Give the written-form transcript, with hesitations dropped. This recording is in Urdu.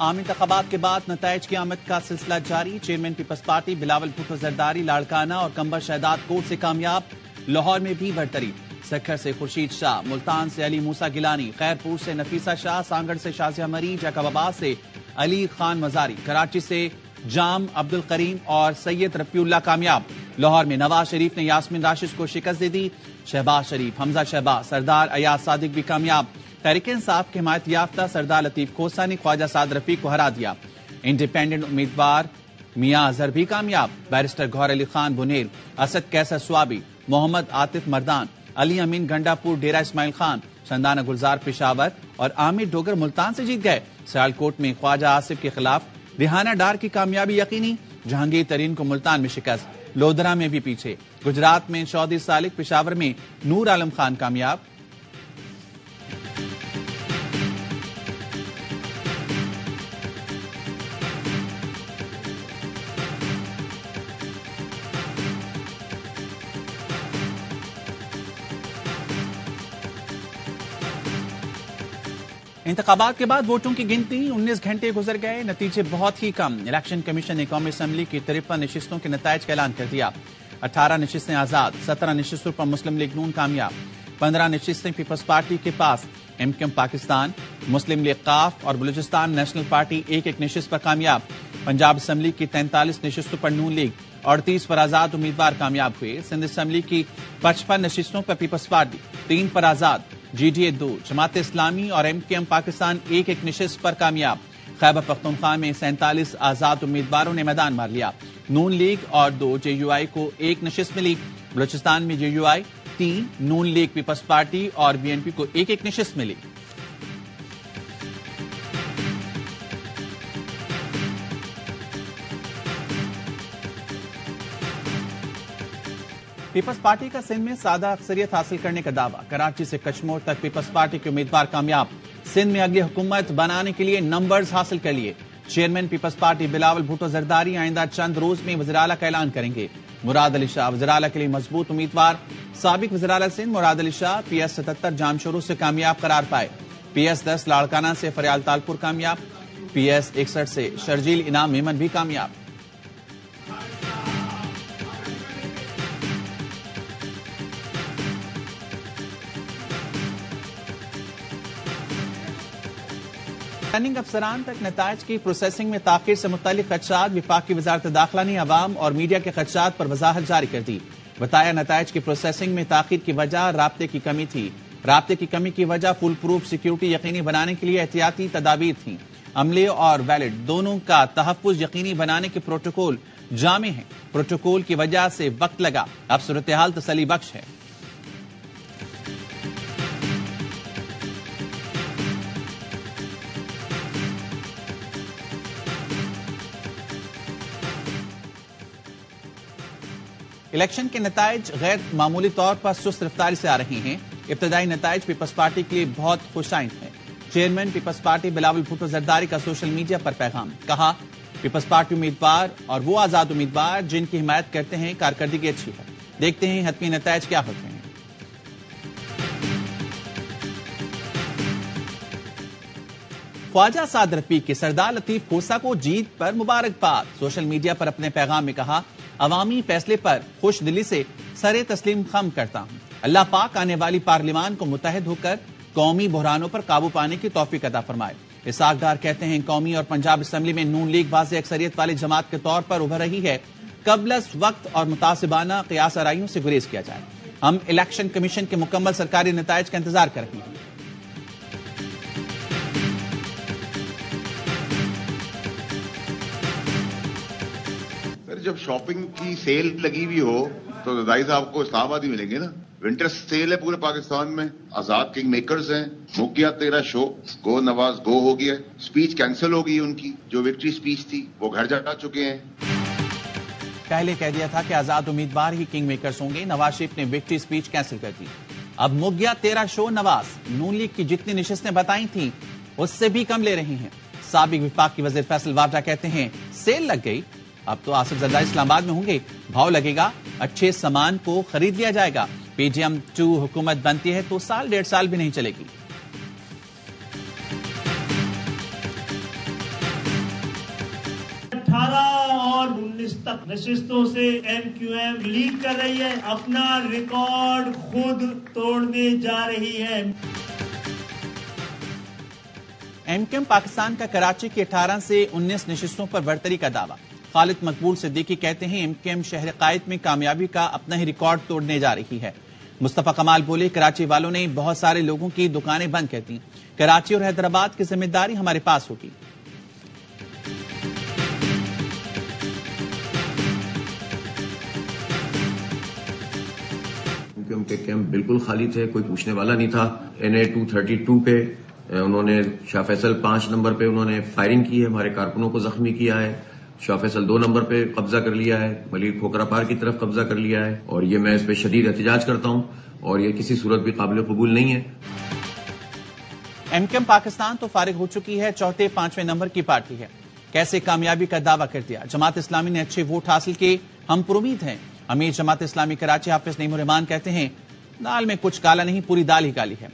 عام انتخابات کے بعد نتائج کی آمد کا سلسلہ جاری. چیئرمین پیپلز پارٹی بلاول بھٹو زرداری لاڑکانہ اور کمبر شہداد کوٹ سے کامیاب. لاہور میں بھی برتری. سکھر سے خورشید شاہ، ملتان سے علی موسیٰ گیلانی، خیرپور سے نفیسہ شاہ، سانگڑ سے شازیہ مری، جیکب آباد سے علی خان مزاری، کراچی سے جام عبدالکریم اور سید رفیع اللہ کامیاب. لاہور میں نواز شریف نے یاسمین راشد کو شکست دے دی. شہباز شریف، حمزہ شہباز، سردار ایاز صادق بھی کامیاب. تحریک انصاف کے حمایت یافتہ سردار لطیف کھوسہ نے خواجہ سعد رفیق کو ہرا دیا. انڈیپینڈنٹ امیدوار میاں اظہر بھی کامیاب. بیرسٹر گوہر علی خان بنیل، اسد کیسر سوابی، محمد عاطف مردان، علی امین گنڈا پور ڈیرہ اسماعیل خان، سندانہ گلزار پشاور اور عامر ڈوگر ملتان سے جیت گئے. سیالکوٹ میں خواجہ آصف کے خلاف ریحانہ ڈار کی کامیابی یقینی. جہانگیر ترین کو ملتان میں شکست. لودھرا میں بھی پیچھے. گجرات میں چودھری سالک، پشاور میں نور عالم خان کامیاب. انتخابات کے بعد ووٹوں کی گنتی. 19 گھنٹے گزر گئے، نتیجے بہت ہی کم. الیکشن کمیشن نے قومی اسمبلی کی 53 نشستوں کے نتائج کا اعلان کر دیا. 18 نشستیں آزاد، 17 نشستوں پر مسلم لیگ نون کامیاب، 15 نشستیں پیپلز پارٹی کے پاس. ایم کیو ایم پاکستان، مسلم لیگ قاف اور بلوچستان نیشنل پارٹی ایک ایک نشست پر کامیاب. پنجاب اسمبلی کی 43 نشستوں پر نون لیگ اور 30 پر آزاد امیدوار کامیاب ہوئے. سندھ اسمبلی کی 55 نشستوں پر پیپلز پارٹی، 3 پر آزاد، جی ڈی اے 2، جماعت اسلامی اور ایم کیو ایم پاکستان ایک ایک نشست پر کامیاب. خیبر پختونخوا میں 47 آزاد امیدواروں نے میدان مار لیا. نون لیگ اور 2 جے یو آئی کو ایک نشست ملی. بلوچستان میں J U I 3، Noon league, peoples party اور بی این پی کو ایک ایک نشست ملی. پیپلز پارٹی کا سندھ میں سادہ اکثریت حاصل کرنے کا دعویٰ. کراچی سے کشمور تک پیپلز پارٹی کے امیدوار کامیاب. سندھ میں اگلی حکومت بنانے کے لیے نمبرز حاصل کر لیے. چیئرمین پیپلز پارٹی بلاول بھٹو زرداری آئندہ چند روز میں وزیراعلیٰ کا اعلان کریں گے. مراد علی شاہ وزیراعلیٰ کے لیے مضبوط امیدوار. سابق وزیراعلیٰ سندھ مراد علی شاہ پی ایس 77 جام شروع سے کامیاب قرار پائے. پی ایس 10 لاڑکانہ سے فریال تالپور کامیاب. پی ایس 61 سے شرجیل انعام میمن بھی کامیاب. ریٹرننگ افسران تک نتائج کی پروسیسنگ میں تاخیر سے متعلق خدشات. وفاق کی وزارت داخلہ نے عوام اور میڈیا کے خدشات پر وضاحت جاری کر دی. بتایا نتائج کی پروسیسنگ میں تاخیر کی وجہ رابطے کی کمی تھی. رابطے کی کمی کی وجہ فول پروف سیکیورٹی یقینی بنانے کے لیے احتیاطی تدابیر تھیں. عملے اور ویلڈ دونوں کا تحفظ یقینی بنانے کے پروٹوکول جامع ہیں. پروٹوکول کی وجہ سے وقت لگا، اب صورتحال تسلی بخش ہے. الیکشن کے نتائج غیر معمولی طور پر سست رفتاری سے آ رہی ہیں. ابتدائی نتائج پیپلز پارٹی کے لیے بہت خوش آئند ہیں. چیئرمین پیپلز پارٹی بلاول بھٹو زرداری کا سوشل میڈیا پر پیغام. کہا، پیپلز پارٹی امیدوار اور وہ آزاد امیدوار جن کی حمایت کرتے ہیں کارکردگی اچھی ہے. دیکھتے ہیں حتمی نتائج کیا ہوتے ہیں. خواجہ سعد رفیق کے سردار لطیف کھوسہ کو جیت پر مبارکباد. سوشل میڈیا پر اپنے پیغام میں کہا، عوامی فیصلے پر خوش دلی سے سر تسلیم خم کرتا ہوں. اللہ پاک آنے والی پارلیمان کو متحد ہو کر قومی بحرانوں پر قابو پانے کی توفیق عطا فرمائے. اسحاق ڈار کہتے ہیں، قومی اور پنجاب اسمبلی میں نون لیگ واضح اکثریت والی جماعت کے طور پر ابھر رہی ہے. قبل از وقت اور متعصبانہ قیاس آرائیوں سے گریز کیا جائے. ہم الیکشن کمیشن کے مکمل سرکاری نتائج کا انتظار کر رہے ہیں. جب شاپنگ کی سیل لگی ہوئی ہو تو ظاہر صاحب کو اسلام آباد ہی ملیں گے نا. ونٹر سیل ہے پورے پاکستان میں. آزاد کنگ میکرز ہیں. مکیا تیرا شو گو نواز گو ہو گیا. سپیچ کینسل ہو گئی ان کی جو وکٹری سپیچ تھی، وہ گھر جا چکے ہیں. پہلے کہہ دیا تھا کہ آزاد امیدوار ہی کنگ میکرز ہوں گے. نواز شریف نے وکٹری سپیچ کینسل کر دی. اب مکیا تیرا شو نواز نون لیگ کی جتنی نشستیں بتائی تھیں اس سے بھی کم لے رہی ہیں. سابق وفاق کی وزیر فیصل واڈا کہتے ہیں، سیل لگ گئی، اب تو آصف زرداری اسلام آباد میں ہوں گے. بھاؤ لگے گا، اچھے سامان کو خرید لیا جائے گا. پی ڈی ایم 2 حکومت بنتی ہے تو سال 1.5 سال بھی نہیں چلے گی. 18 اور 19 تک نشستوں سے MQM لیڈ کر رہی ہے, اپنا ریکارڈ خود توڑنے جا رہی ہے. MQM پاکستان کا کراچی کی 18 سے 19 نشستوں پر برتری کا دعویٰ. خالد مقبول صدیقی کہتے ہیں MQM شہر قائد میں کامیابی کا اپنا ہی ریکارڈ توڑنے جا رہی ہے. مصطفیٰ کمال بولے, کراچی والوں نے بہت سارے لوگوں کی دکانیں بند کر دیں. کراچی اور حیدرآباد کی ذمہ داری ہمارے پاس ہوگی. ان کے کیمپ بالکل خالی تھے, کوئی پوچھنے والا نہیں تھا. NA 232 پہ انہوں نے شاہ فیصل 5 نمبر پہ انہوں نے فائرنگ کی ہے, ہمارے کارکنوں کو زخمی کیا ہے. شاہ فیصل 2 نمبر پہ قبضہ کر لیا ہے, ملیر کھوکرا پار کی طرف قبضہ کر لیا ہے, اور یہ میں اس پہ شدید احتجاج کرتا ہوں اور یہ کسی صورت بھی قابل قبول نہیں ہے. MQM پاکستان تو فارغ ہو چکی ہے, چوتھے 5ویں نمبر کی پارٹی ہے. کیسے کامیابی کا دعویٰ کر دیا. جماعت اسلامی نے اچھے ووٹ حاصل کیے, ہم پر امید ہیں. امیر جماعت اسلامی کراچی حافظ نعیم الرحمان کہتے ہیں دال میں کچھ کالا نہیں, پوری دال ہی کالی ہے.